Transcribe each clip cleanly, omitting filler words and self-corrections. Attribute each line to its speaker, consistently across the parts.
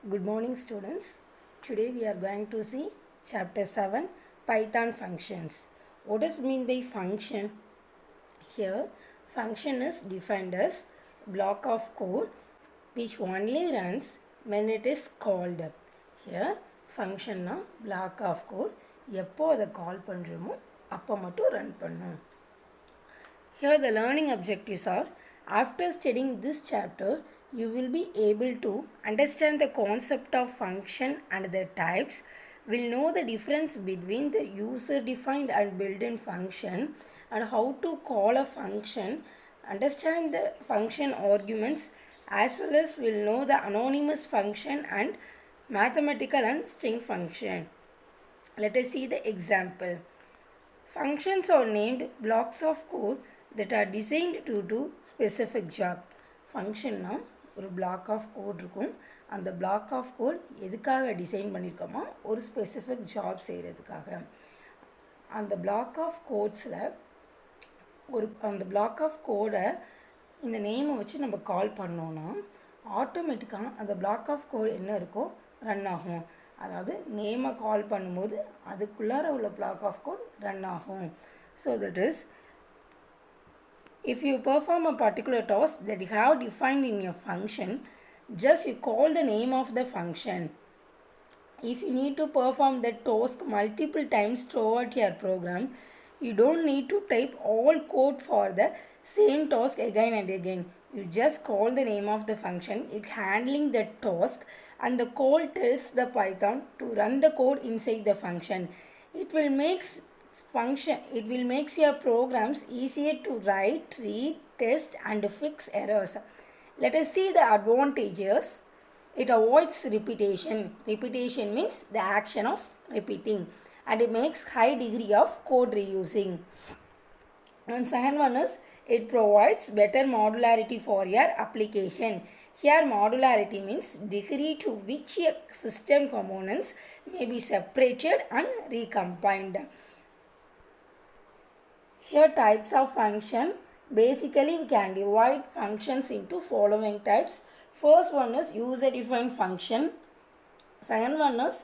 Speaker 1: Good morning students. Today we are going to see chapter 7 Python functions. What does mean by function? Here function is defined as block of code which only runs when it is called. Here function na block of code எப்போ அதை கால் பண்ணுறோமோ அப்போ மட்டும் run பண்ணும். Here the learning objectives are: after studying this chapter, you will be able to understand the concept of function and their types, will know the difference between the user-defined and built-in function, and how to call a function, understand the function arguments, as well as will know the anonymous function and mathematical and string function. Let us see the example. Functions are named blocks of code that are designed to do specific job. Function na ஒரு block of code இருக்கும். அந்த block of code எதுக்காக design பண்ணியிருக்கோமா, ஒரு specific job செய்கிறதுக்காக. அந்த block of codesல அந்த block of code இந்த நேமை வச்சு நம்ம கால் பண்ணோன்னா ஆட்டோமேட்டிக்காக அந்த block of code என்ன இருக்கோ ரன் ஆகும். அதாவது நேமை கால் பண்ணும்போது அதுக்குள்ளார உள்ள block of code ரன் ஆகும். So that is, if you perform a particular task that you have defined in your function, just you call the name of the function. If you need to perform that task multiple times throughout your program, you don't need to type all code for the same task again and again. You just call the name of the function, it handling the task, and the call tells the Python to run the code inside the function. It will make your programs easier to write, read, test, and fix errors. Let us see the advantages. It avoids repetition. Repetition means the action of repeating, and it makes high degree of code reusing. And second one is, it provides better modularity for your application. Here modularity means degree to which your system components may be separated and recombined. Here types of function. Basically we can divide functions into following types. First one is user defined function. Second one is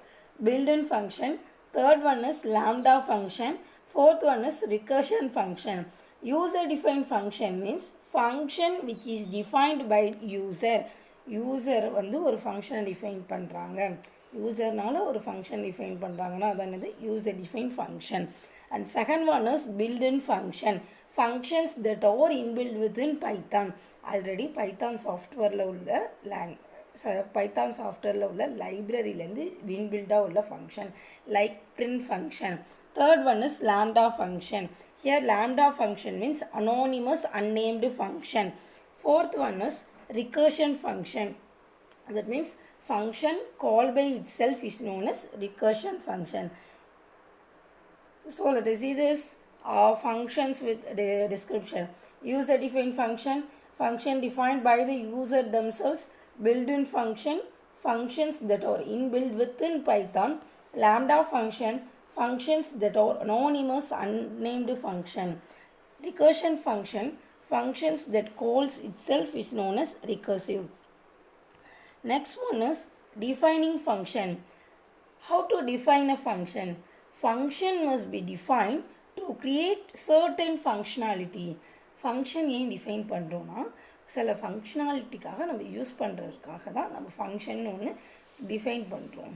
Speaker 1: built-in function. Third one is lambda function. Fourth one is recursion function. User defined function means function which is defined by user. User வந்து ஒரு function define பண்ணுறாங்க. Userனால ஒரு function define பண்ணுறாங்கன்னா அதான் இது user defined function. And second one is built-in function. Functions that are inbuilt within Python. Already Python softwareல உள்ள Python softwareல உள்ள libraryலேருந்து inbuilt-ஆ உள்ள function like print function. Third one is lambda function. Here lambda function means anonymous unnamed function. Fourth one is recursion function. That means function called by itself is known as recursion function. So let us see this functions with the description. User defined function, function defined by the user themselves. Built-in function, functions that are inbuilt within Python. Lambda function, functions that are anonymous unnamed function. Recursion function, functions that calls itself is known as recursive. Next one is defining function. How to define a function? Function must be defined to create certain functionality. Function ஏன் define பண்ணுறோன்னா சில ஃபங்க்ஷனாலிட்டிக்காக நம்ம use பண்ணுறதுக்காக தான் நம்ம function ஒன்று define பண்ணுறோம்.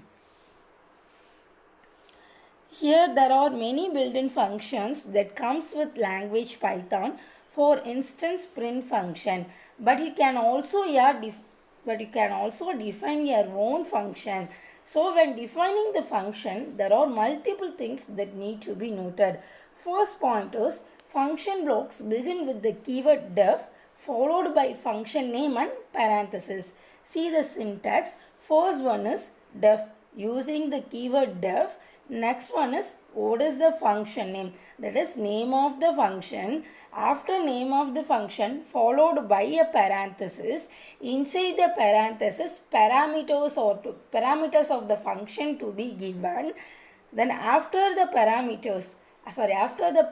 Speaker 1: Here there are many built-in functions that comes with language Python. For instance, print function. But you can also define your own function. So when defining the function, there are multiple things that need to be noted. First point is, function blocks begin with the keyword def followed by function name and parenthesis. See the syntax. First one is def, using the keyword def. Next one is, what is the function name? That is name of the function. After name of the function followed by a parenthesis. Inside the parenthesis parameters of the function to be given. Then after the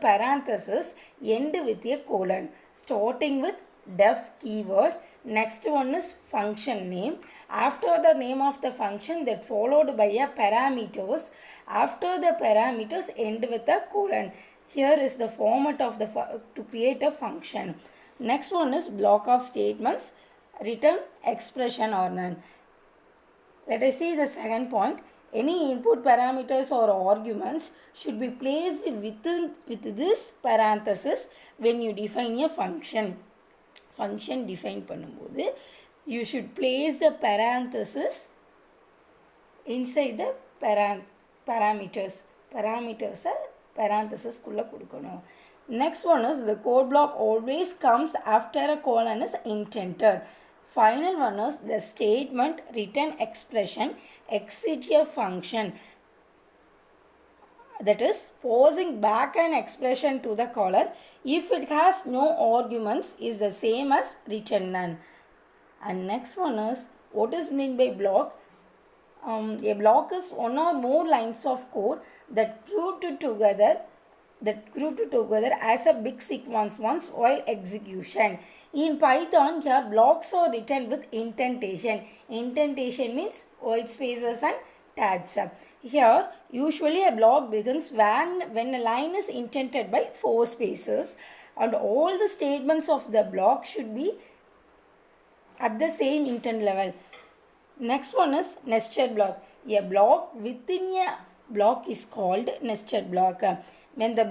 Speaker 1: parenthesis end with a colon starting with def keyword. Next one is function name. After the name of the function, that followed by a parameters. After the parameters, end with a colon. Here is the format of the to create a function. Next one is block of statements, return expression or none. Let us see the second point. Any input parameters or arguments should be placed with this parenthesis when you define a function. Function define பண்ணும்போது you should place the parenthesis inside the parameters. Parenthesis குள்ள கொடுக்கணும். Next one is the code block always comes after a colon is indented. Final one is the statement return expression exit a function, that is posing back an expression to the caller if it has no arguments is the same as return none. And next one is what is meant by block. A block is one or more lines of code that grouped together as a big sequence once while execution. In Python, here blocks are written with indentation. Indentation means white spaces and tabs. Here, usually a block begins when a line is indented by 4 spaces and all the statements of the block should be at the same intent level. Next one is nested block. A block within a block is called nested block. When the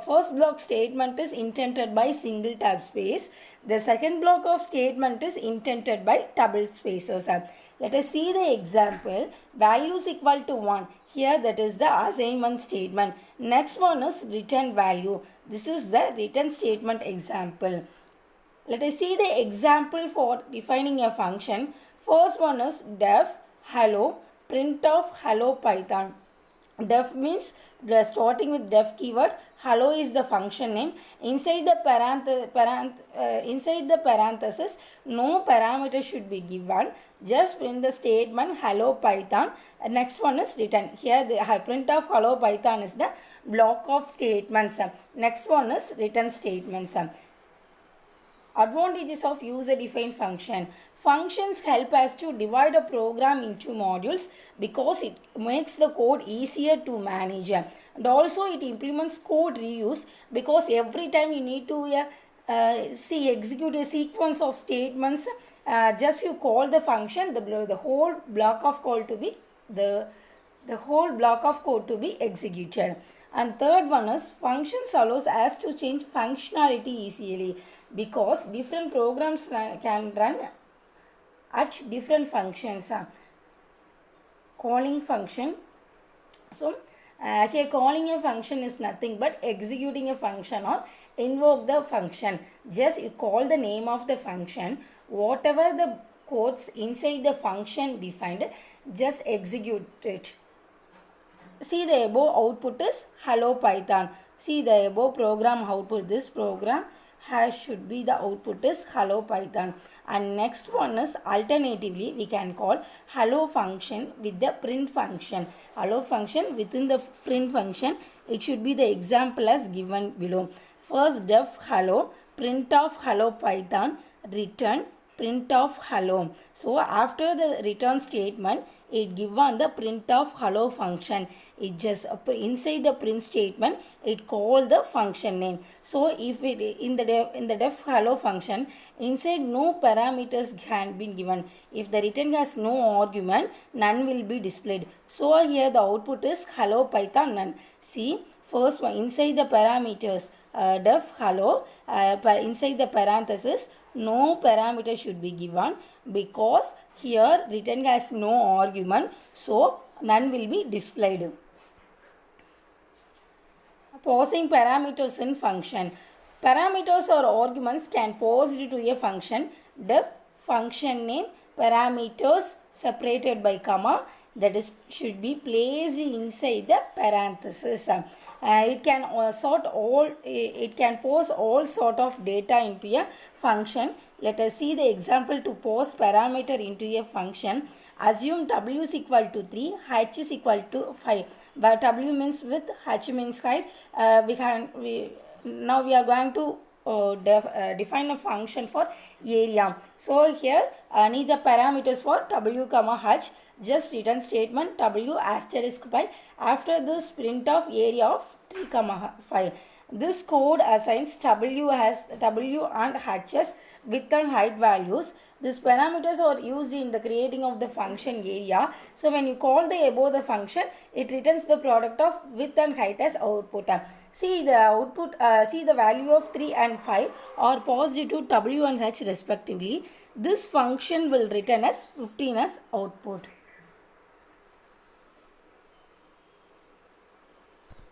Speaker 1: first block statement is indented by single tab space, the second block of statement is indented by double spaces. Let us see the example. Values equal to 1. Here that is the assignment statement. Next one is return value. This is the return statement example. Let us see the example for defining a function. First one is def hello print of hello Python. Def means starting with def keyword. Hello is the function name. Inside the parenthesis, no parameter should be given. Just print the statement hello Python. Next one is return. Here the print of hello Python is the block of statements. Next one is return statements. Advantages of user-defined function. Functions help us to divide a program into modules because it makes the code easier to manage. And also it implements code reuse because every time you need to execute a sequence of statements, just you call the function, the whole block of code to be executed. And third one is functions allows us to change functionality easily because different programs can run at different functions. Calling function. So here calling a function is nothing but executing a function or invoke the function. Just you call the name of the function. Whatever the codes inside the function defined, just execute it. See the above output is hello Python. See the above program output. This program should be the output is hello Python. And next one is alternatively we can call hello function with the print function. Hello function within the print function, it should be the example as given below. First def hello print of hello Python return print of hello. So after the return statement, it given the print of hello function. It just inside the print statement it call the function name. So if it in the def hello function, inside no parameters can be given. If the return has no argument, none will be displayed. So here the output is hello Python none. See first one inside the parameters def hello inside the parenthesis no parameter should be given because here return has no argument, so none will be displayed. Passing parameters in function. Parameters or arguments can pass to a function. Def function name parameters separated by comma, that is should be placed inside the parenthesis. It can pose all sort of data into a function. Let us see the example to pose parameter into a function. Assume w is equal to 3, h is equal to 5. But w means width, h means height. Now we are going to define a function for area. So here need the parameters for w comma h. Just return statement w asterisk pi. After this print of area of 3 comma 5. This code assigns w and h as width and height values. These parameters are used in the creating of the function area. So when you call the above the function, it returns the product of width and height as output. See the output, see the value of 3 and 5 are passed to w and h respectively. This function will return as 15 as output.